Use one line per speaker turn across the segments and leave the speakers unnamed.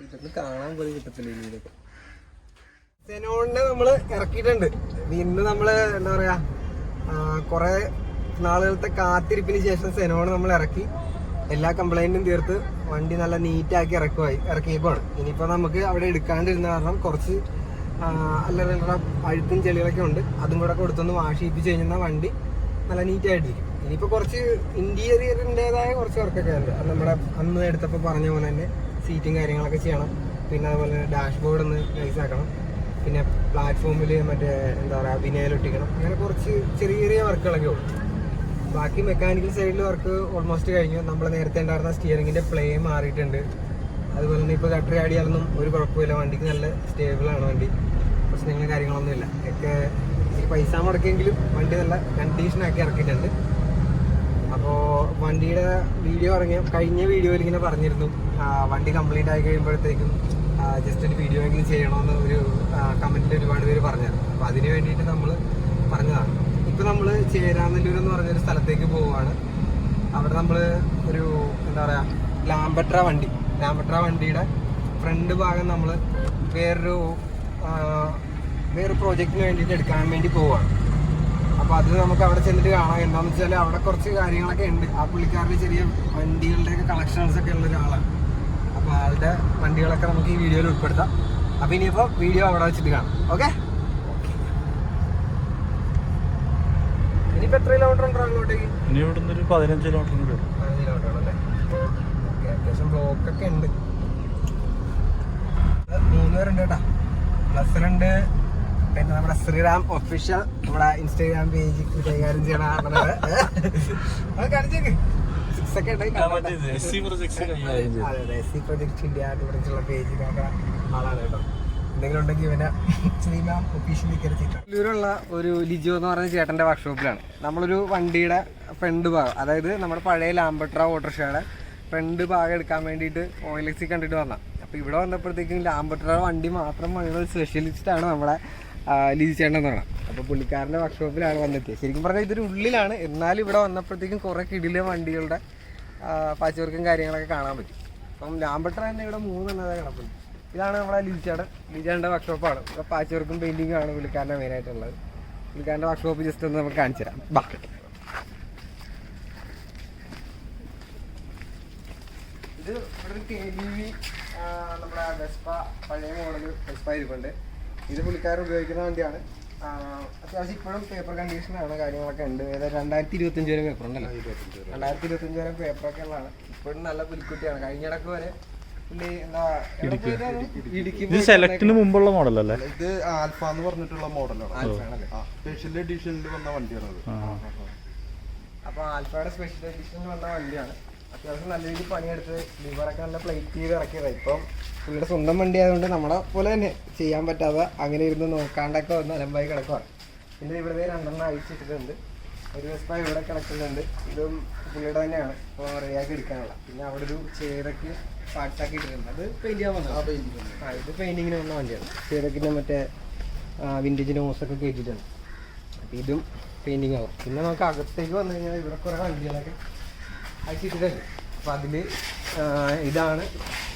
ഇതൊന്നും കാണാൻ പോലും കിട്ടത്തില്ല. ഇതൊക്കെ സെനോണിനെ നമ്മള് ഇറക്കിയിട്ടുണ്ട്. ഇന്ന് നമ്മള് എന്താ പറയാ, കുറെ നാളുകളത്തെ കാത്തിരിപ്പിന് ശേഷം സെനോണ് നമ്മൾ ഇറക്കി. എല്ലാ കംപ്ലൈന്റും തീർത്ത് വണ്ടി നല്ല നീറ്റാക്കി ഇറക്കിയേക്കുവാണ്. ഇനിയിപ്പോ നമുക്ക് അവിടെ എടുക്കാണ്ടിരുന്ന കാരണം കുറച്ച് അല്ലറ അഴുക്കും ചെളികളൊക്കെ ഉണ്ട്. അതും കൂടെ കൊടുത്തൊന്ന് വാഷ് ചെയ്യിപ്പിച്ച് കഴിഞ്ഞാൽ വണ്ടി നല്ല നീറ്റായിട്ടിരിക്കും. ഇനിയിപ്പോൾ കുറച്ച് ഇന്റീരിയറിൻ്റെതായ കുറച്ച് വർക്കൊക്കെ ഉണ്ട്. അത് നമ്മുടെ അന്ന് എടുത്തപ്പോൾ പറഞ്ഞ പോലെ തന്നെ സീറ്റും കാര്യങ്ങളൊക്കെ ചെയ്യണം. പിന്നെ അതുപോലെ ഡാഷ്ബോർഡ് ഒന്ന് നൈസാക്കണം. പിന്നെ പ്ലാറ്റ്ഫോമിൽ മറ്റേ എന്താ പറയുക വിനയിലൊട്ടിക്കണം. അങ്ങനെ കുറച്ച് ചെറിയ ചെറിയ വർക്കുകളൊക്കെ ഉള്ളു. ബാക്കി മെക്കാനിക്കൽ സൈഡിൽ വർക്ക് ഓൾമോസ്റ്റ് കഴിഞ്ഞു. നമ്മൾ നേരത്തെ ഉണ്ടായിരുന്ന സ്റ്റിയറിങ്ങിൻ്റെ പ്ലേ മാറിയിട്ടുണ്ട്. അതുപോലെ തന്നെ ഇപ്പോൾ ഗട്ടർ ആടിയാലൊന്നും ഒരു കുഴപ്പമില്ല. വണ്ടിക്ക് നല്ല സ്റ്റേബിളാണ്. വണ്ടി പ്രശ്നങ്ങളും കാര്യങ്ങളൊന്നുമില്ല. ഒക്കെ പൈസ മുടക്കിയെങ്കിലും വണ്ടി നല്ല കണ്ടീഷനാക്കി ഇറക്കിയിട്ടുണ്ട്. അപ്പോൾ വണ്ടിയുടെ വീഡിയോ കഴിഞ്ഞ വീഡിയോയിൽ ഇങ്ങനെ പറഞ്ഞിരുന്നു വണ്ടി കംപ്ലീറ്റ് ആയി കഴിയുമ്പോഴത്തേക്കും ജസ്റ്റ് ഒരു വീഡിയോ എങ്കിലും ചെയ്യണമെന്ന് ഒരു കമൻറ്റിൽ ഒരുപാട് പേര് പറഞ്ഞായിരുന്നു. അപ്പോൾ അതിന് വേണ്ടിയിട്ട് നമ്മൾ പറഞ്ഞതാണ്. ഇപ്പോൾ നമ്മൾ ചേരാനെല്ലൂർ എന്ന് പറഞ്ഞൊരു സ്ഥലത്തേക്ക് പോവുകയാണ്. അവിടെ നമ്മൾ ഒരു എന്താ പറയുക ലാംബ്രെറ്റ വണ്ടിയുടെ ഫ്രണ്ട് ഭാഗം നമ്മൾ വേറൊരു പ്രോജക്റ്റിന് വേണ്ടിയിട്ട് എടുക്കാൻ വേണ്ടി പോവുകയാണ്. അപ്പോൾ അത് നമുക്ക് അവിടെ ചെന്നിട്ട് കാണാം. എന്താണെന്ന് വെച്ചാൽ അവിടെ കുറച്ച് കാര്യങ്ങളൊക്കെ ഉണ്ട്. ആ പുള്ളിക്കാരുടെ ചെറിയ വണ്ടികളുടെയൊക്കെ കളക്ഷൻസ് ഒക്കെ ഉള്ള ഒരാളാണ്. അപ്പോൾ ആളുടെ വണ്ടികളൊക്കെ നമുക്ക് ഈ വീഡിയോയിൽ ഉൾപ്പെടുത്താം. അപ്പോൾ ഇനിയിപ്പോൾ വീഡിയോ അവിടെ വെച്ചിട്ട് കാണാം. ഓക്കെ. ഇനിയിപ്പോൾ എത്ര കിലോമീറ്റർ ഉണ്ടോ അങ്ങോട്ടേക്ക്?
ഇനി ഇവിടുന്ന് ഒരു 15 കിലോമീറ്റർ ഉണ്ട്.
15 കിലോമീറ്റർ ആണല്ലേ. ഓക്കെ. അത്യാവശ്യം ബ്ലോക്കൊക്കെ ഉണ്ട്. 3 പേരുണ്ട് കേട്ടോ. പ്ലസിലുണ്ട്. പിന്നെ നമ്മുടെ ശ്രീറാം ഒഫീഷ്യൽ നമ്മുടെ ഇൻസ്റ്റാഗ്രാം പേജ് കൈകാര്യം ചെയ്യണ അത് കാണിച്ചേക്ക്. 6 ഒക്കെ SC പ്രൊജക്ട് ഇന്ത്യ കുറിച്ചുള്ള പേജ് നോക്കാൻ ആളാണ് കേട്ടോ. എന്തെങ്കിലും ഉണ്ടെങ്കിൽ ഇവനെ ശ്രീറാം ഒഫീഷ്യലി കയറി ചെയ്യും. ഇതിലുള്ള ഒരു ലിജോ എന്ന് പറയുന്ന ചേട്ടൻ്റെ വർക്ക്ഷോപ്പിലാണ് നമ്മളൊരു വണ്ടിയുടെ ഫ്രണ്ട് ഭാഗം, അതായത് നമ്മുടെ പഴയ ലാംബ്രെറ്റ ഓട്ടോറിക്ഷയുടെ ഫ്രണ്ട് ഭാഗം എടുക്കാൻ വേണ്ടിയിട്ട് OLX കണ്ടിട്ട് വന്ന. അപ്പോൾ ഇവിടെ വന്നപ്പോഴത്തേക്കും ലാംബ്രെറ്റ വണ്ടി മാത്രം പണിയുള്ള സ്പെഷ്യലിസ്റ്റാണ് നമ്മുടെ ലിജി ചേട്ടൻ എന്ന് പറയണം. അപ്പോൾ പുള്ളിക്കാരൻ്റെ വർക്ക്ഷോപ്പിലാണ് വന്നെത്തിയത്. ശരിക്കും പറഞ്ഞാൽ ഇതൊരു ഉള്ളിലാണ്. എന്നാലും ഇവിടെ വന്നപ്പോഴത്തേക്കും കുറേ കിടിലെ വണ്ടികളുടെ പാച്ച് വർക്കും കാര്യങ്ങളൊക്കെ കാണാൻ പറ്റും. അപ്പം ലാംബ്രെറ്റ തന്നെ ഇവിടെ 3 കിടപ്പുണ്ട്. ഇതാണ് നമ്മുടെ ലിജിയുടെ വർക്ക്ഷോപ്പാണ്. ഇപ്പോൾ പാച്ച് വർക്കും പെയിൻറ്റിങ്ങും ആണ് പുള്ളിക്കാരൻ്റെ മെയിനായിട്ടുള്ളത്. പുള്ളിക്കാരൻ്റെ വർക്ക്ഷോപ്പ് ജസ്റ്റ് ഒന്ന് നമുക്ക് കാണിച്ചു തരാം. ബാ, ഇത് ഇവിടെ ഒരു KBV നമ്മുടെ വെസ്പ പഴയ മോഡൽ വെസ്പ ഇരിപ്പുണ്ട്. ഇത് പുള്ളിക്കാരൻ ഉപയോഗിക്കുന്ന വണ്ടിയാണ്. അത്യാവശ്യം ഇപ്പോഴും പേപ്പർ കണ്ടീഷനാണ്, കാര്യങ്ങളൊക്കെ ഉണ്ട്. ഏതായാലും 2025 വരെ പേപ്പർ ഉണ്ടല്ലോ. 2025 വരെ പേപ്പറൊക്കെ ഉള്ളതാണ്. ഇപ്പോഴും നല്ല പുലിക്കുട്ടിയാണ്. കഴിഞ്ഞിടക്ക് വരെ
സെലക്ടിന് മുമ്പുള്ള മോഡലല്ലേ
ഇത്? ആൽഫ എന്ന് പറഞ്ഞിട്ടുള്ള മോഡലാണ്. സ്പെഷ്യൽ എഡിഷനിൽ വന്ന വണ്ടിയാണ്.
അപ്പോൾ ആൽഫയുടെ സ്പെഷ്യൽ എഡിഷനിൽ വന്ന വണ്ടിയാണ്. അത്യാവശ്യം നല്ല രീതിയിൽ പണിയെടുത്ത് ലിവറൊക്കെ നല്ല പ്ലേറ്റ് ചെയ്ത് ഇറക്കിയതാണ്. ഇപ്പം പുള്ളിയുടെ സ്വന്തം വണ്ടി ആയതുകൊണ്ട് നമ്മളെ പോലെ തന്നെ ചെയ്യാൻ പറ്റാതെ അങ്ങനെ ഇരുന്ന് നോക്കാണ്ടൊക്കെ വന്ന് അലമ്പായി കിടക്കുവാണ്. പിന്നെ ഇവിടെ 2 അഴിച്ചിട്ടിട്ടുണ്ട്. ഒരു വെസ്പ ഇവിടെ കിടക്കുന്നുണ്ട്. ഇതും പുള്ളിയുടെ തന്നെയാണ് ഇപ്പോൾ റെഡിയാക്കി എടുക്കാനുള്ള. പിന്നെ അവിടെ ഒരു ചേരക്ക് പാർട്സാക്കി ഇട്ടിട്ടുണ്ട്. അത് പെയിൻറ്റ് ചെയ്യാൻ വന്നത്. ഇത് പെയിൻറ്റിങ്ങിന് വന്ന വണ്ടിയാണ്. ചേരക്കിൻ്റെ മറ്റേ വിൻറ്റേജ് നോസൊക്കെ കയറ്റിയിട്ടുണ്ട്. അപ്പോൾ ഇതും പെയിൻറ്റിങ് ആവും. പിന്നെ നമുക്ക് അകത്തേക്ക് വന്നു കഴിഞ്ഞാൽ ഇവിടെ കുറേ വണ്ടികളൊക്കെ അയച്ചിട്ടുണ്ട്. അപ്പോൾ അതിൽ ഇതാണ്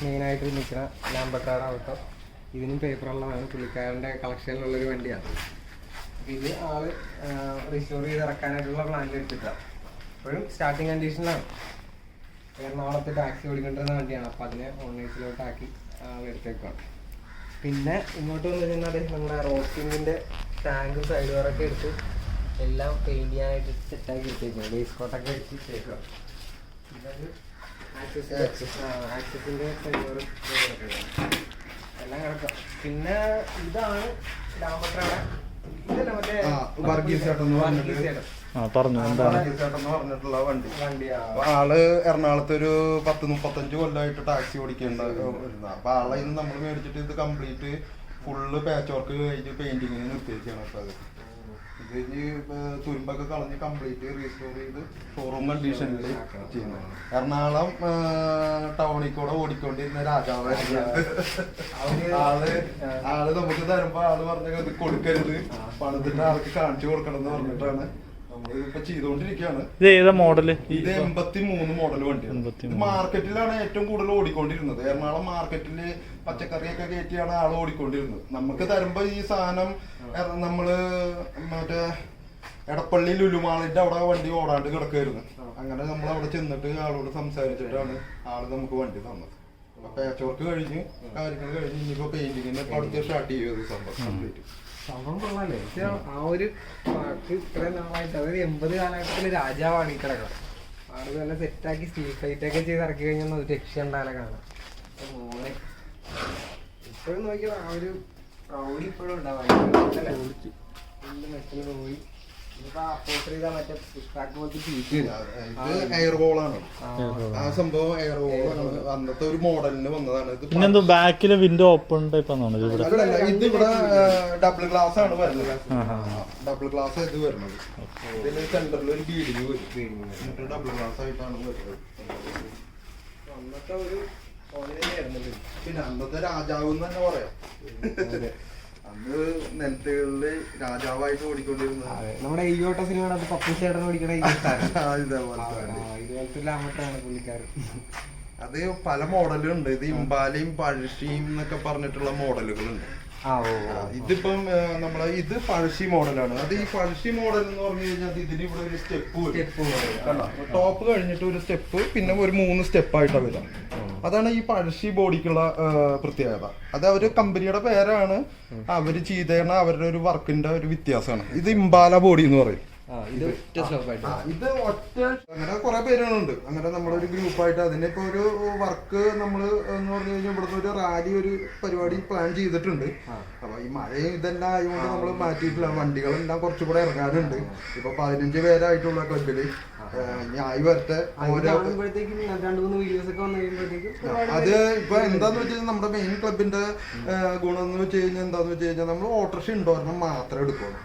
മെയിനായിട്ട് നിൽക്കുന്ന ലാംബ്രെറ്റ ഓട്ടോ. ഇതിനും പേപ്പറുള്ളതാണ്. പുള്ളിക്കാരൻ്റെ കളക്ഷനിലുള്ളൊരു വണ്ടിയാണ്. ഇത് ആള് റീസ്റ്റോർ ചെയ്ത് ഇറക്കാനായിട്ടുള്ള പ്ലാനിൽ എടുത്തിട്ടാണ്. ഇപ്പോഴും സ്റ്റാർട്ടിങ് കണ്ടീഷനിലാണ്. എറണാകുളത്ത് ടാക്സി ഓടിക്കൊണ്ടിരുന്ന വണ്ടിയാണ്. അപ്പോൾ അതിനെ ഓൺലൈൻസിലോട്ടാക്കി ആളെടുത്തേക്കാണ്. പിന്നെ ഇങ്ങോട്ട് വന്നു കഴിഞ്ഞാൽ നമ്മുടെ റോസ്റ്റിങ്ങിൻ്റെ ടാങ്കും സൈഡ് ഡോറൊക്കെ എടുത്ത് എല്ലാം പെയിൻറ്റ് ചെയ്യാനായിട്ട് സെറ്റാക്കി എടുത്തേക്കാണ്. ബേസ് കോട്ടൊക്കെ വെച്ചിട്ടേക്കുക. ഇതൊരു ആക്സസിൻ്റെ സെൻസറും എല്ലാം കിടക്കാം. പിന്നെ ഇതാണ് ലാംബ്രെറ്റയുടെ
പറഞ്ഞിട്ടുള്ള വണ്ടി. ആള് എറണാകുളത്ത് ഒരു 10-35 കൊല്ലമായിട്ട് ടാക്സി ഓടിക്കേണ്ട. അപ്പൊ ആളെ നമ്മൾ മേടിച്ചിട്ട് ഇത് കംപ്ലീറ്റ് ഫുള്ള് പാച്ച് വർക്ക് കഴിഞ്ഞ് പെയിന്റിങ്ങിന് നിർത്തിയിരിക്കുകയാണ്. അപ്പൊ അത് ഇത് കഴിഞ്ഞ് തുരുമ്പൊക്കെ കളഞ്ഞ് കംപ്ലീറ്റ് റീസ്റ്റോർ ചെയ്ത് ഷോറൂം കണ്ടീഷനിൽ ചെയ്യുന്നതാണ്. എറണാകുളം ടൗണിൽ കൂടെ ഓടിക്കൊണ്ടിരുന്ന രാജാവായിരുന്നു. ആള് നമുക്ക് തരുമ്പോ ആള് പറഞ്ഞ ഇത് കൊടുക്കരുത്, പണിതിട്ട് ആൾക്ക് കാണിച്ചു കൊടുക്കണം എന്ന് പറഞ്ഞിട്ടാണ് നമ്മളിപ്പോ ചെയ്തുകൊണ്ടിരിക്കുകയാണ്.
ഇത് ഏതാ മോഡല്?
ഇത് 83 മോഡൽ വണ്ടിയാണ്. ഇത് മാർക്കറ്റിലാണ് ഏറ്റവും കൂടുതൽ ഓടിക്കൊണ്ടിരുന്നത്. എറണാകുളം മാർക്കറ്റില് പച്ചക്കറിയൊക്കെ കയറ്റിയാണ് ആൾ ഓടിക്കൊണ്ടിരുന്നത്. നമുക്ക് തരുമ്പോ ഈ സാധനം നമ്മള് മറ്റേ എടപ്പള്ളി ലുലുമാളിന്റെ അവിടെ വണ്ടി ഓടാണ്ട് കിടക്കായിരുന്നു. അങ്ങനെ നമ്മൾ അവിടെ ചെന്നിട്ട് ആളോട് സംസാരിച്ചിട്ടാണ് ആള് നമുക്ക് വണ്ടി തന്നത്. പാച്ച് വർക്ക് കഴിഞ്ഞ് കാര്യങ്ങൾ കഴിഞ്ഞ് ഇനിയിപ്പോ പെയിന്റിങ്ങിന് അടുത്ത് സ്റ്റാർട്ട് ചെയ്യും സംഭവം കംപ്ലീറ്റ്.
സംഭവം കൊള്ളാല്ലേ? ആ ഒരു പാട്ട് ഇത്രയും നാളായിട്ട് അതായത് 80 കാലഘട്ടത്തില് രാജാവാണ് ഈ കിടക്കുക. ആള് നല്ല സെറ്റാക്കി സ്റ്റീൽ ഫൈറ്റ് ഒക്കെ ചെയ്ത് ഇറക്കി കഴിഞ്ഞാൽ ഒരു രക്ഷ ഉണ്ടായാലും കാണാം. മോനെ ഇപ്പോഴും നോക്കിയാൽ ആ ഒരു പ്രൗഢി ഇപ്പോഴും ഉണ്ടാവാൻ പോയി.
എയർ ബോളാണ് ആ സംഭവം. എയർ ബോളാണ് അന്നത്തെ ഒരു മോഡലിന് വന്നതാണ്.
പിന്നെന്തോ ബാക്കിലെ വിൻഡോ ഓപ്പൺ ടൈപ്പ് ആണ്.
ഇത് ഇവിടെ ഡബിൾ ഗ്ലാസ് ആണ് വരുന്നത്. ഡബിൾ ഗ്ലാസ് ഇത് വരുന്നത്. ഇതിന് സെന്ററിൽ ഒരു ബീഡിങ് വരും. എന്നിട്ട് ഡബിൾ ഗ്ലാസ് ആയിട്ടാണ് വരുന്നത്.
അന്നത്തെ ഒരു
പിന്നെ അന്നത്തെ രാജാവ് എന്ന് തന്നെ പറയാം. അന്ന് നെൽത്തുകളില് രാജാവായിട്ട് ഓടിക്കൊണ്ടിരുന്നത്
നമ്മുടെ ഈയോട്ട സിനിമ പപ്പുചേട്ടൻ ഓടിക്കണ പുള്ളിക്കാരൻ.
അത് പല മോഡലുണ്ട്. ഇത് ഇമ്പാലയും പഴശ്ശിയും എന്നൊക്കെ പറഞ്ഞിട്ടുള്ള മോഡലുകളുണ്ട്. ഇതിപ്പം നമ്മളെ ഇത് പഴശ്ശി മോഡലാണ്. അത് ഈ പഴശ്ശി മോഡൽ എന്ന് പറഞ്ഞു കഴിഞ്ഞാൽ ഇതിന് ഇവിടെ ഒരു സ്റ്റെപ്പ് ടോപ്പ് കഴിഞ്ഞിട്ട് ഒരു സ്റ്റെപ്പ് പിന്നെ ഒരു 3 സ്റ്റെപ്പായിട്ടാണ് വരാം. അതാണ് ഈ പഴശ്ശി ബോഡിക്കുള്ള പ്രത്യേകത. അത് അവര് കമ്പനിയുടെ പേരാണ്. അവര് ചെയ്തേണ അവരുടെ ഒരു വർക്കിന്റെ ഒരു വ്യത്യാസമാണ്. ഇത് ഇമ്പാല ബോഡി എന്ന് പറയും. ഇത് ഒറ്റ അങ്ങനെ കുറെ പേരുകളുണ്ട്. അങ്ങനെ നമ്മളൊരു ഗ്രൂപ്പായിട്ട് അതിനിപ്പോ ഒരു വർക്ക് നമ്മള് എന്ന് പറഞ്ഞു കഴിഞ്ഞാൽ ഇവിടുന്ന് ഒരു റാലി ഒരു പരിപാടി പ്ലാൻ ചെയ്തിട്ടുണ്ട്. അപ്പൊ ഈ മഴയും ഇതെല്ലാം ആയതുകൊണ്ട് നമ്മൾ മാറ്റിയിട്ടില്ല. വണ്ടികളെല്ലാം കുറച്ചുകൂടെ ഇറങ്ങാനുണ്ട്. ഇപ്പൊ 15 പേരായിട്ടുള്ള ക്ലബില് ഇനി ആയി വരട്ടെ. അത് ഇപ്പൊ എന്താന്ന് വെച്ച് കഴിഞ്ഞാൽ നമ്മുടെ മെയിൻ ക്ലബിന്റെ ഗുണം എന്ന് വെച്ച് കഴിഞ്ഞാൽ എന്താന്ന് വെച്ച് കഴിഞ്ഞാൽ നമ്മൾ ഓട്ടോറിക്ഷ ഉണ്ടോരണം മാത്രമേ എടുക്കുള്ളൂ.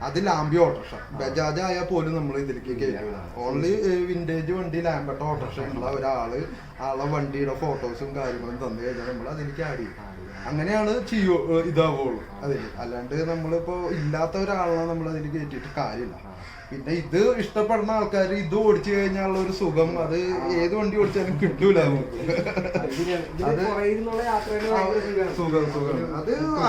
അത് ലാംബി ഓട്ടോറിക്ഷ ബജാജ് ആയാൽ പോലും നമ്മൾ ഇതിലേക്ക് കയറ്റില്ല. ഓൺലി വിന്റേജ് വണ്ടി ലാംബട്ട ഓട്ടോറിക്ഷ ഉള്ള ഒരാള് ആളെ വണ്ടിയുടെ ഫോട്ടോസും കാര്യങ്ങളും തന്നു കഴിഞ്ഞാൽ നമ്മൾ അതിലേക്ക് ആഡ് ചെയ്യും. അങ്ങനെയാണ് ഇതാവുള്ളൂ അതിൽ. അല്ലാണ്ട് നമ്മളിപ്പോ ഇല്ലാത്ത ഒരാളെ നമ്മൾ അതിൽ കയറ്റിയിട്ട് കാര്യമില്ല. പിന്നെ ഇത് ഇഷ്ടപ്പെടുന്ന ആൾക്കാർ ഇത് ഓടിച്ചു കഴിഞ്ഞാലുള്ള ഒരു സുഖം അത് ഏത് വണ്ടി ഓടിച്ചാലും കിട്ടൂല നമുക്ക്. അത് സുഖം.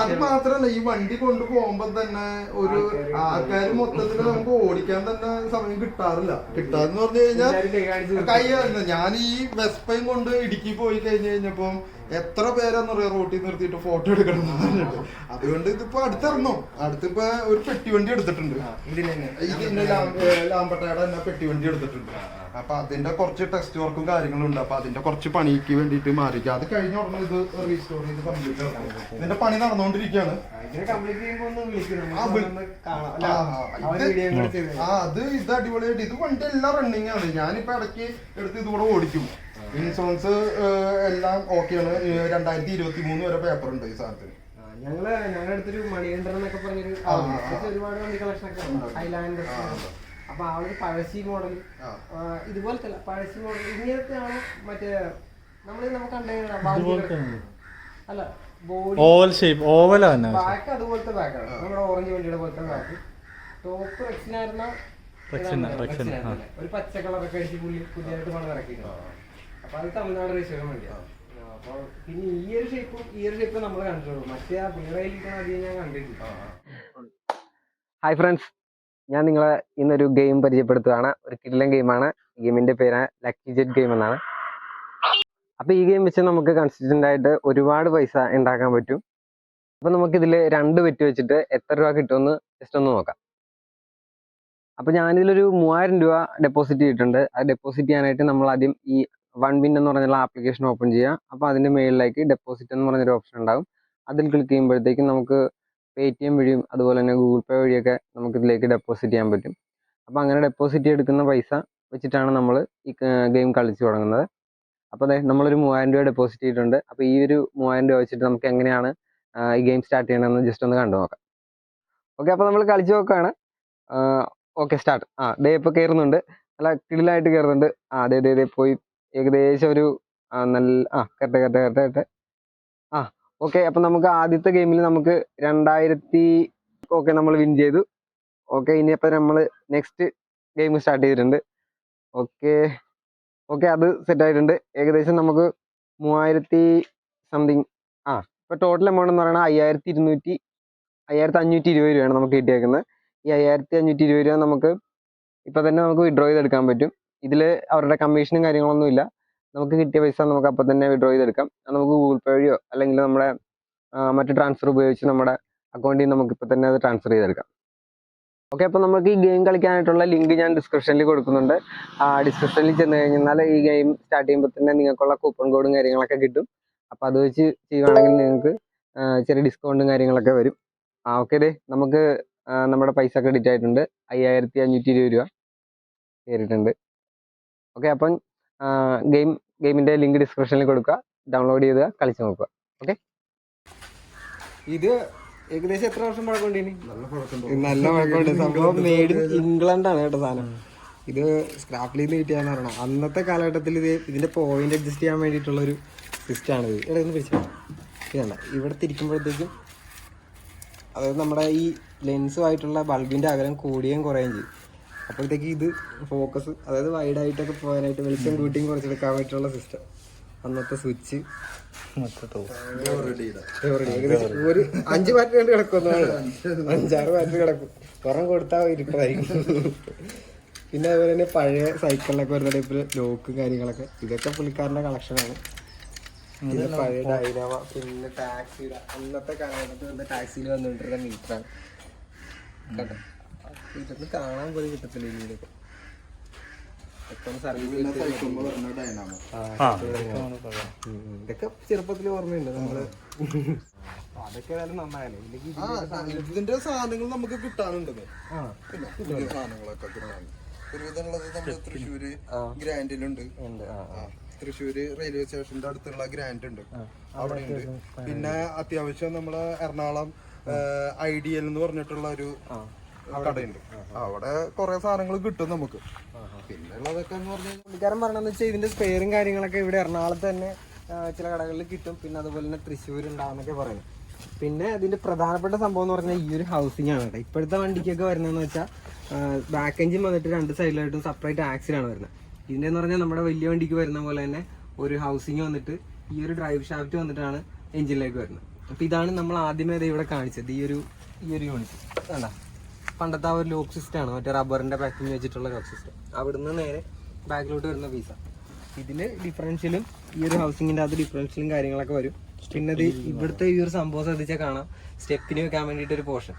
അത് മാത്രല്ല ഈ വണ്ടി കൊണ്ടുപോകുമ്പോ തന്നെ ഒരു ആൾക്കാർ മൊത്തത്തിൽ നമുക്ക് ഓടിക്കാൻ തന്നെ സമയം കിട്ടാറില്ല. കിട്ടാന്ന് പറഞ്ഞു കഴിഞ്ഞാൽ കൈയായിരുന്നു. ഞാൻ ഈ വെസ്പയും കൊണ്ട് ഇടുക്കി പോയി കഴിഞ്ഞു കഴിഞ്ഞപ്പം എത്ര പേരാന്ന് പറയാ റോട്ടിൽ നിർത്തിയിട്ട് ഫോട്ടോ എടുക്കണം എന്ന് പറഞ്ഞിട്ട്. അതുകൊണ്ട് ഇതിപ്പോ അടുത്തിറങ്ങും. അടുത്തിപ്പോ ഒരു പെട്ടിവണ്ടി എടുത്തിട്ടുണ്ട്. ഇതിന്റെ ലാമ്പട്ടയുടെ തന്നെ പെട്ടിവണ്ടി എടുത്തിട്ടുണ്ട്. അപ്പൊ അതിന്റെ കുറച്ച് ടെസ്റ്റ് വർക്കും കാര്യങ്ങളും ഉണ്ട്. അപ്പൊ അതിന്റെ കുറച്ച് പണിക്ക് വേണ്ടിയിട്ട് മാറിക്കാം. അത് കഴിഞ്ഞ ഉടനെ ഇത് റീസ്റ്റോർ ചെയ്ത് കംപ്ലീറ്റ് ആക്കും. ഇതിന്റെ പണി നടന്നുകൊണ്ടിരിക്കുകയാണ്. ഇത് അടിപൊളിയായിട്ട് ഇത് വണ്ടി എല്ലാം റണ്ണിങ് ആണ്. ഞാനിപ്പോ ഇടയ്ക്ക് എടുത്ത് ഇതുകൂടെ ഓടിക്കും. ഇൻഷുറൻസ് എല്ലാം ഓക്കെയാണ്. 2023 വരെ പേപ്പർ ഉണ്ട് ഈ സാധനത്തിന്.
ഞങ്ങളുടെ അടുത്തൊരു മണികണ്ഠൻ എന്നൊക്കെ പറഞ്ഞൊരു ഒരുപാട് വണ്ടി കളക്ഷൻ ഒക്കെ ഉണ്ട്. ഹൈലാൻഡ്. അപ്പൊ ആ ഒരു പഴശ്ശി മോഡൽ ഇതുപോലത്തെ പഴശ്ശി മോഡൽ ഇങ്ങനത്തെ ആണ്. മറ്റേ നമുക്ക് അല്ല
ഓവൽ ഷേപ്പ് ഓവൽ
ബാക്ക് അതുപോലത്തെ ബാക്കാണ്. നമ്മുടെ ഓറഞ്ച് വണ്ടിയുടെ പോലത്തെ ബാക്ക്. ടോപ്പ് റെക്സിനായിരുന്ന ഒരു പച്ച കളറൊക്കെ അടിച്ച് പുതിയതായിട്ട് പണം ഇറക്കിയിട്ടുണ്ട്. അപ്പൊ അത് തമിഴ്നാട് രജിസ്റ്റർ വേണ്ടിയാണ്. അപ്പൊ പിന്നെ ഈ ഒരു ഷേപ്പ് നമ്മൾ കണ്ടിട്ടുള്ളൂ. മറ്റേ ആ പിള്ളേരിക്കാൻ അധികം ഞാൻ കണ്ടിട്ടില്ല. ഹായ് ഫ്രണ്ട്സ്, ഞാൻ നിങ്ങളെ ഇന്നൊരു ഗെയിം പരിചയപ്പെടുത്തുകയാണ്. ഒരു കിടിലൻ ഗെയിമാണ്. ഗെയിമിന്റെ പേര് ലക്കി ജെറ്റ് ഗെയിം എന്നാണ്. അപ്പൊ ഈ ഗെയിം വെച്ച് നമുക്ക് കൺസിസ്റ്റന്റ് ആയിട്ട് ഒരുപാട് പൈസ ഉണ്ടാക്കാൻ പറ്റും. അപ്പൊ നമുക്കിതിൽ 2 ബെറ്റ് വെച്ചിട്ട് എത്ര രൂപ കിട്ടുമെന്ന് ജസ്റ്റ് ഒന്ന് നോക്കാം. അപ്പൊ ഞാനിതിലൊരു 3000 രൂപ ഡെപ്പോസിറ്റ് ചെയ്തിട്ടുണ്ട്. അത് ഡെപ്പോസിറ്റ് ചെയ്യാനായിട്ട് നമ്മൾ ആദ്യം ഈ 1win എന്ന് പറഞ്ഞുള്ള ആപ്ലിക്കേഷൻ ഓപ്പൺ ചെയ്യുക. അപ്പോൾ അതിന്റെ മേളിലേക്ക് ഡെപ്പോസിറ്റ് എന്ന് പറഞ്ഞൊരു ഓപ്ഷൻ ഉണ്ടാകും. അതിൽ ക്ലിക്ക് ചെയ്യുമ്പോഴത്തേക്കും നമുക്ക് പേടിഎം വഴിയും അതുപോലെ തന്നെ ഗൂഗിൾ പേ വഴിയൊക്കെ നമുക്ക് ഇതിലേക്ക് ഡെപ്പോസിറ്റ് ചെയ്യാൻ പറ്റും. അപ്പോൾ അങ്ങനെ ഡെപ്പോസിറ്റ് എടുക്കുന്ന പൈസ വെച്ചിട്ടാണ് നമ്മൾ ഈ ഗെയിം കളിച്ചു തുടങ്ങുന്നത്. അപ്പോൾ അതെ നമ്മളൊരു 3000 രൂപ ഡെപ്പോസിറ്റ് ചെയ്തിട്ടുണ്ട്. അപ്പോൾ ഈ ഒരു 3000 രൂപ വെച്ചിട്ട് നമുക്ക് എങ്ങനെയാണ് ഈ ഗെയിം സ്റ്റാർട്ട് ചെയ്യണമെന്ന് ജസ്റ്റ് ഒന്ന് കണ്ടു നോക്കാം. ഓക്കെ, അപ്പോൾ നമ്മൾ കളിച്ചു നോക്കുകയാണ്. Okay, start. ദേ ഇപ്പോൾ കയറുന്നുണ്ട്. നല്ല കിടിലായിട്ട് കയറുന്നുണ്ട്. അതെ പോയി ഏകദേശം ഒരു നല്ല കറക്റ്റ്. ഓക്കെ, അപ്പം നമുക്ക് ആദ്യത്തെ ഗെയിമിൽ നമുക്ക് 2000 ഓക്കെ നമ്മൾ വിൻ ചെയ്തു. ഓക്കെ, ഇനിയപ്പോൾ നമ്മൾ നെക്സ്റ്റ് ഗെയിം സ്റ്റാർട്ട് ചെയ്തിട്ടുണ്ട്. ഓക്കെ ഓക്കെ, അത് സെറ്റ് ആയിട്ടുണ്ട്. ഏകദേശം നമുക്ക് 3000 സംതിങ്. ഇപ്പൊ ടോട്ടൽ എമൗണ്ട് എന്ന് പറയുന്നത് 5520 രൂപയാണ് നമുക്ക് കിട്ടിയേക്കുന്നത്. ഈ 5520 രൂപ നമുക്ക് ഇപ്പൊ തന്നെ നമുക്ക് വിഡ്രോ ചെയ്തെടുക്കാൻ പറ്റും. ഇതിൽ അവരുടെ കമ്മീഷനും കാര്യങ്ങളൊന്നും ഇല്ല. നമുക്ക് കിട്ടിയ പൈസ നമുക്ക് അപ്പം തന്നെ വിഡ്രോ ചെയ്തെടുക്കാം. അത് നമുക്ക് ഗൂഗിൾ പേ വഴിയോ അല്ലെങ്കിൽ നമ്മുടെ മറ്റു ട്രാൻസ്ഫർ ഉപയോഗിച്ച് നമ്മുടെ അക്കൗണ്ടിൽ നിന്ന് നമുക്ക് ഇപ്പം തന്നെ അത് ട്രാൻസ്ഫർ ചെയ്തെടുക്കാം. ഓക്കെ, അപ്പോൾ നമുക്ക് ഈ ഗെയിം കളിക്കാനായിട്ടുള്ള ലിങ്ക് ഞാൻ ഡിസ്ക്രിപ്ഷനിൽ കൊടുക്കുന്നുണ്ട്. ഡിസ്ക്രിപ്ഷനിൽ ചെന്ന് കഴിഞ്ഞാൽ ഈ ഗെയിം സ്റ്റാർട്ട് ചെയ്യുമ്പോൾ തന്നെ നിങ്ങൾക്കുള്ള കൂപ്പൺ കോഡും കാര്യങ്ങളൊക്കെ കിട്ടും. അപ്പോൾ അത് വെച്ച് ചെയ്യുവാണെങ്കിൽ നിങ്ങൾക്ക് ചെറിയ ഡിസ്കൗണ്ടും കാര്യങ്ങളൊക്കെ വരും. ഓക്കെ, നമുക്ക് നമ്മുടെ പൈസ ക്രെഡിറ്റ് ആയിട്ടുണ്ട്. 5520 രൂപ കയറിയിട്ടുണ്ട്. ഓക്കെ, അപ്പം ഗെയിമിൻ്റെ ലിങ്ക് ഡിസ്ക്രിപ്ഷനിൽ കൊടുക്കുക, ഡൗൺലോഡ് ചെയ്ത് കളിച്ച് നോക്കുക. ഓക്കെ, ഇത് ഏകദേശം എത്ര വർഷം പഴക്കമുണ്ട്? നല്ല പഴക്കമുണ്ട്. സംഭവം മെയ്ഡ് ഇൻ ഇംഗ്ലണ്ടാണ് കേട്ടോ സാധനം. ഇത് സ്ക്രാപ്പിൽ നിന്ന് കിട്ടിയാന്ന് പറയണം. അന്നത്തെ കാലഘട്ടത്തിൽ ഇതിന്റെ പോയിന്റ് അഡ്ജസ്റ്റ് ചെയ്യാൻ വേണ്ടിയിട്ടുള്ളൊരു സിസ്റ്റമാണ് ഇത്. ഇവിടെ ഒന്ന് പിടിച്ചു ഇതല്ല, ഇവിടെ തിരിക്കുമ്പോഴത്തേക്കും അതായത് നമ്മുടെ ഈ ലെൻസുമായിട്ടുള്ള ബൾബിന്റെ അകലം കൂടുകയും കുറയുകയും ചെയ്യും. അപ്പോഴത്തേക്ക് ഇത് ഫോക്കസ്, അതായത് വൈഡായിട്ടൊക്കെ പോകാനായിട്ട് വെളിച്ചം കൂട്ടിയും കുറച്ചെടുക്കാൻ പറ്റുള്ള സിസ്റ്റം. അന്നത്തെ സ്വിച്ച് ഒരു 5 ബാറ്ററി കണ്ട് കിടക്കുന്നതാണ്. 5-6 ബാറ്ററി കിടക്കും. പുറം കൊടുത്താൽ ഇരിപ്പതായിരിക്കും. പിന്നെ അതുപോലെ തന്നെ പഴയ സൈക്കിളിലൊക്കെ വരുന്ന ടൈപ്പിൽ ലോക്ക് കാര്യങ്ങളൊക്കെ, ഇതൊക്കെ പുള്ളിക്കാരൻ്റെ കളക്ഷനാണ്. പിന്നെ പഴയ ഡൈനാമ, പിന്നെ ടാക്സിയുടെ അന്നത്തെ കാലഘട്ടത്തിൽ വന്ന ടാക്സിയിൽ വന്നുകൊണ്ടിരുന്ന മീറ്ററാണ് കേട്ടോ. ഇതൊന്നും കാണാൻ പോലും കിട്ടത്തില്ല ഇതിലൊക്കെ. ഇതൊക്കെ ചെറുപ്പത്തിൽ ഓർമ്മയുണ്ട് നമ്മള്. അതൊക്കെ ഏതായാലും നന്നായാലേ.
ഇതിന്റെ സാധനങ്ങൾ നമുക്ക് കിട്ടാനുണ്ട്. സാധനങ്ങളൊക്കെ ഒരുവിധമുള്ളത് നമ്മുടെ തൃശ്ശൂര് ഗ്രാൻഡിലുണ്ട്. തൃശ്ശൂര് റെയിൽവേ സ്റ്റേഷന്റെ അടുത്തുള്ള ഗ്രാൻഡ് ഉണ്ട്, അവിടെ ഉണ്ട്. പിന്നെ അത്യാവശ്യം നമ്മളെ എറണാകുളം ഐഡിയൽ എന്ന് പറഞ്ഞിട്ടുള്ള ഒരു കടയുണ്ട്. അവിടെ കുറെ സാധനങ്ങൾ കിട്ടും നമുക്ക്. പിന്നെ ഉള്ളതൊക്കെ എന്ന് പറഞ്ഞാൽ
പുള്ളിക്കാരൻ പറഞ്ഞതെന്ന് വെച്ചാൽ ഇതിന്റെ സ്പെയറും കാര്യങ്ങളൊക്കെ ഇവിടെ എറണാകുളത്ത് തന്നെ ചില കടകളിൽ കിട്ടും. പിന്നെ അതുപോലെ തന്നെ തൃശ്ശൂർ ഉണ്ടാവുന്നൊക്കെ പറയുന്നത്. പിന്നെ ഇതിന്റെ പ്രധാനപ്പെട്ട സംഭവം എന്ന് പറഞ്ഞാൽ ഈ ഒരു ഹൗസിംഗ് ആണ് കേട്ടോ. ഇപ്പോഴത്തെ വണ്ടിക്കൊക്കെ വരുന്നതെന്ന് വെച്ചാൽ ബാക്ക് എഞ്ചിൻ വന്നിട്ട് 2 സൈഡിലായിട്ടും സെപ്പറേറ്റ് ആക്സിലാണ് വരുന്നത്. ഇതിന്റെ എന്ന് പറഞ്ഞാൽ നമ്മുടെ വലിയ വണ്ടിക്ക് വരുന്ന പോലെ തന്നെ ഒരു ഹൗസിംഗ് വന്നിട്ട് ഈ ഒരു ഡ്രൈവ് ഷാഫ്റ്റ് വന്നിട്ടാണ് എഞ്ചിനിലേക്ക് വരുന്നത്. അപ്പൊ ഇതാണ് നമ്മൾ ആദ്യമേ ഇവിടെ കാണിച്ചത്. ഈ ഒരു യൂണിറ്റ് വേണ്ട, പണ്ടത്തെ ആ ഒരു ലോക്ക് സിസ്റ്റം ആണ്, മറ്റേ റബ്ബറിന്റെ പാക്കിങ് വെച്ചിട്ടുള്ള ലോക്ക് സിസ്റ്റം. അവിടുന്ന് നേരെ ബാക്കിലോട്ട് വരുന്ന പീസ. ഇതില് ഡിഫറൻഷ്യലും ഈ ഒരു ഹൗസിങ്ങിന്റെ അത് ഡിഫറൻഷ്യലും കാര്യങ്ങളൊക്കെ വരും. പിന്നെ ഇത് ഇവിടുത്തെ ഈ ഒരു സംഭവം ശ്രദ്ധിച്ചാൽ കാണാം, സ്റ്റെപ്പിന് വെക്കാൻ വേണ്ടിയിട്ട് ഒരു പോർഷൻ.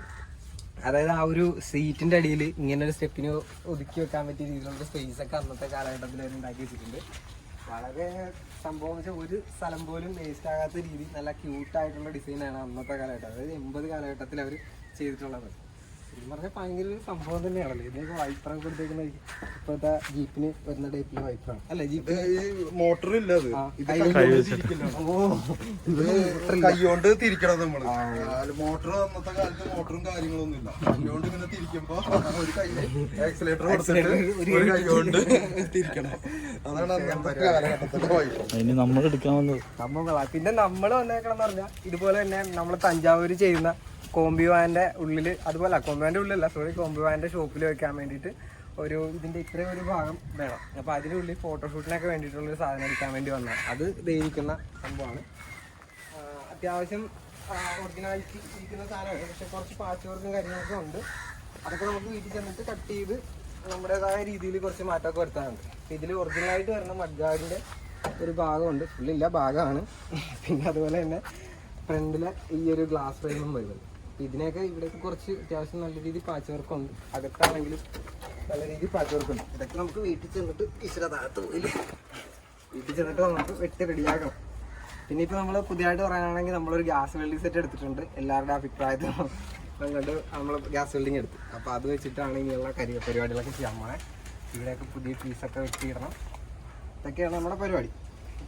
അതായത് ആ ഒരു സീറ്റിന്റെ അടിയിൽ ഇങ്ങനെ ഒരു സ്റ്റെപ്പിന് ഒതുക്കി വെക്കാൻ പറ്റിയ രീതിയിലുള്ള സ്പേസ് ഒക്കെ അന്നത്തെ കാലഘട്ടത്തിൽ അവർ ഉണ്ടാക്കി വെച്ചിട്ടുണ്ട്. വളരെ സംഭവം വെച്ചാൽ ഒരു സ്ഥലം പോലും വേസ്റ്റ് ആകാത്ത രീതി നല്ല ക്യൂട്ടായിട്ടുള്ള ഡിസൈനാണ് അന്നത്തെ കാലഘട്ടം. അതായത് 80 കാലഘട്ടത്തിൽ അവർ ചെയ്തിട്ടുള്ളത്. ഇത് പറഞ്ഞാൽ ഭയങ്കര ഒരു സംഭവം തന്നെയാണല്ലോ. ഇതിനൊക്കെ വൈപ്പറൊക്കെ കൊടുത്തേക്കുന്ന ഇപ്പോഴത്തെ ജീപ്പിന് വരുന്ന ടൈപ്പിൽ വൈപ്പറാണ് അല്ലെ? ജീപ്പ്
മോട്ടർ ഇല്ല, കൈകൊണ്ട് തിരിക്കണം നമ്മള്. മോട്ടർ അന്നത്തെ കാലത്ത് മോട്ടറും കാര്യങ്ങളൊന്നും ഇല്ല. കൈകൊണ്ട് ഇങ്ങനെ തിരിക്കുമ്പോ ഒരു കൈ ആക്സിലേറ്റർ കൊടുത്തിട്ട് ഒരു കൈകൊണ്ട് തിരിക്കണം. അതാണ് അന്നത്തെ കാലഘട്ടത്തിലെ വൈപ്പ്.
സംഭവങ്ങളാണ്. പിന്നെ നമ്മൾ വന്നേക്കണമെന്ന് പറഞ്ഞാൽ ഇതുപോലെ തന്നെ നമ്മൾ തഞ്ചാവൂര് ചെയ്യുന്ന കോംബിവാൻ്റെ ഉള്ളിൽ, അതുപോലെ കോംബിവാൻ്റെ ഉള്ളിലല്ല സോറി, കോംബിവാൻ്റെ ഷോപ്പിൽ വെക്കാൻ വേണ്ടിയിട്ട് ഒരു ഇതിൻ്റെ ഇത്രയും ഒരു ഭാഗം വേണം. അപ്പോൾ അതിനുള്ളിൽ ഫോട്ടോഷൂട്ടിനൊക്കെ വേണ്ടിയിട്ടുള്ളൊരു സാധനം എടുക്കാൻ വേണ്ടി വന്നാൽ അത് ദഹിക്കുന്ന സംഭവമാണ്. അത്യാവശ്യം ഒറിജിനാലിറ്റി ഇരിക്കുന്ന സാധനമാണ്. പക്ഷെ കുറച്ച് പാച്ച് വർക്കും കാര്യങ്ങളൊക്കെ ഉണ്ട്. അതൊക്കെ നമുക്ക് വീട്ടിൽ ചെന്നിട്ട് കട്ട് ചെയ്ത് നമ്മുടേതായ രീതിയിൽ കുറച്ച് മാറ്റമൊക്കെ വരുത്താനുണ്ട്. ഇതിൽ ഒറിജിനലായിട്ട് വരുന്ന മഡ്ഗാർഡിൻ്റെ ഒരു ഭാഗമുണ്ട്, ഫുള്ളില്ല ഭാഗമാണ്. പിന്നെ അതുപോലെ തന്നെ ഫ്രണ്ടിലെ ഈ ഒരു ഗ്ലാസ് ഫ്രെയിമും വരുന്നുണ്ട്. ഇതിനെയൊക്കെ ഇവിടെയൊക്കെ കുറച്ച് അത്യാവശ്യം നല്ല രീതിയിൽ പാച്ച് വർക്കുണ്ട്. അകത്താണെങ്കിലും നല്ല രീതിയിൽ പാച്ച് വർക്കുണ്ട്. ഇതൊക്കെ നമുക്ക് വീട്ടിൽ ചെന്നിട്ട് ഈശ്വര താഴത്ത് പോയില്ല, വീട്ടിൽ ചെന്നിട്ട് നമുക്ക് വെട്ടി റെഡിയാക്കണം. പിന്നെ ഇപ്പോൾ നമ്മൾ പുതിയതായിട്ട് പറയാനാണെങ്കിൽ നമ്മളൊരു ഗ്യാസ് വെൽഡിങ് സെറ്റ് എടുത്തിട്ടുണ്ട്. എല്ലാവരുടെ അഭിപ്രായത്തിൽ കണ്ട് നമ്മൾ ഗ്യാസ് വെൽഡിങ് എടുത്തു. അപ്പോൾ അത് വെച്ചിട്ടാണ് ഇനിയുള്ള പരിപാടികളൊക്കെ ചെയ്യാൻ പോണേ. ഇവിടെയൊക്കെ പുതിയ പീസൊക്കെ വെട്ടിയിടണം. ഇതൊക്കെയാണ് നമ്മുടെ പരിപാടി.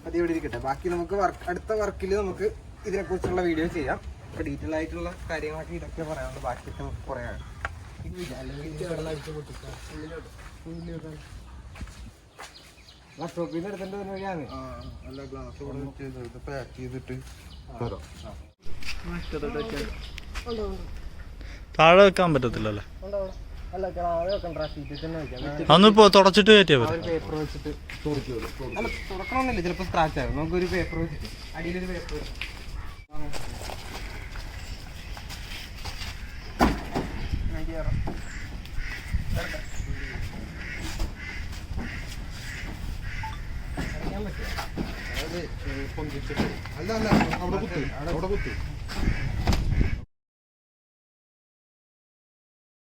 അത് ഇവിടെ ഇരിക്കട്ടെ. ബാക്കി നമുക്ക് അടുത്ത വർക്കിൽ നമുക്ക് ഇതിനെക്കുറിച്ചുള്ള വീഡിയോ ചെയ്യാം. ഇപ്പോൾ ഡീറ്റെയിൽ ആയിട്ടുള്ള കാര്യങ്ങളൊക്കെ ഇതൊക്കെ പറയാനുള്ളൂ. ബാക്കിയൊക്കെ നമുക്ക് പറയാം. ഷോപ്പിൽ നിന്ന് എടുത്തേണ്ട പരിപാടിയാണ്.
പാക്ക് ചെയ്തിട്ട്
താഴെ വെക്കാൻ പറ്റത്തില്ലല്ലേ?
അല്ല ക്ലാവ് വെക്കണ്ട, സീറ്റിൽ തന്നെ വെക്കാം.
അതൊന്നിപ്പോ തുടച്ചിട്ട് കയറ്റിയാ
ഒരു പേപ്പർ വെച്ചിട്ട് അല്ല തുറക്കണമെന്നില്ല, ചിലപ്പോൾ സ്ക്രാച്ച് ആകും. നമുക്കൊരു പേപ്പർ വെച്ചിട്ട് അടിയിലൊരു പേപ്പർ
അല്ല അവിടെ കുത്തി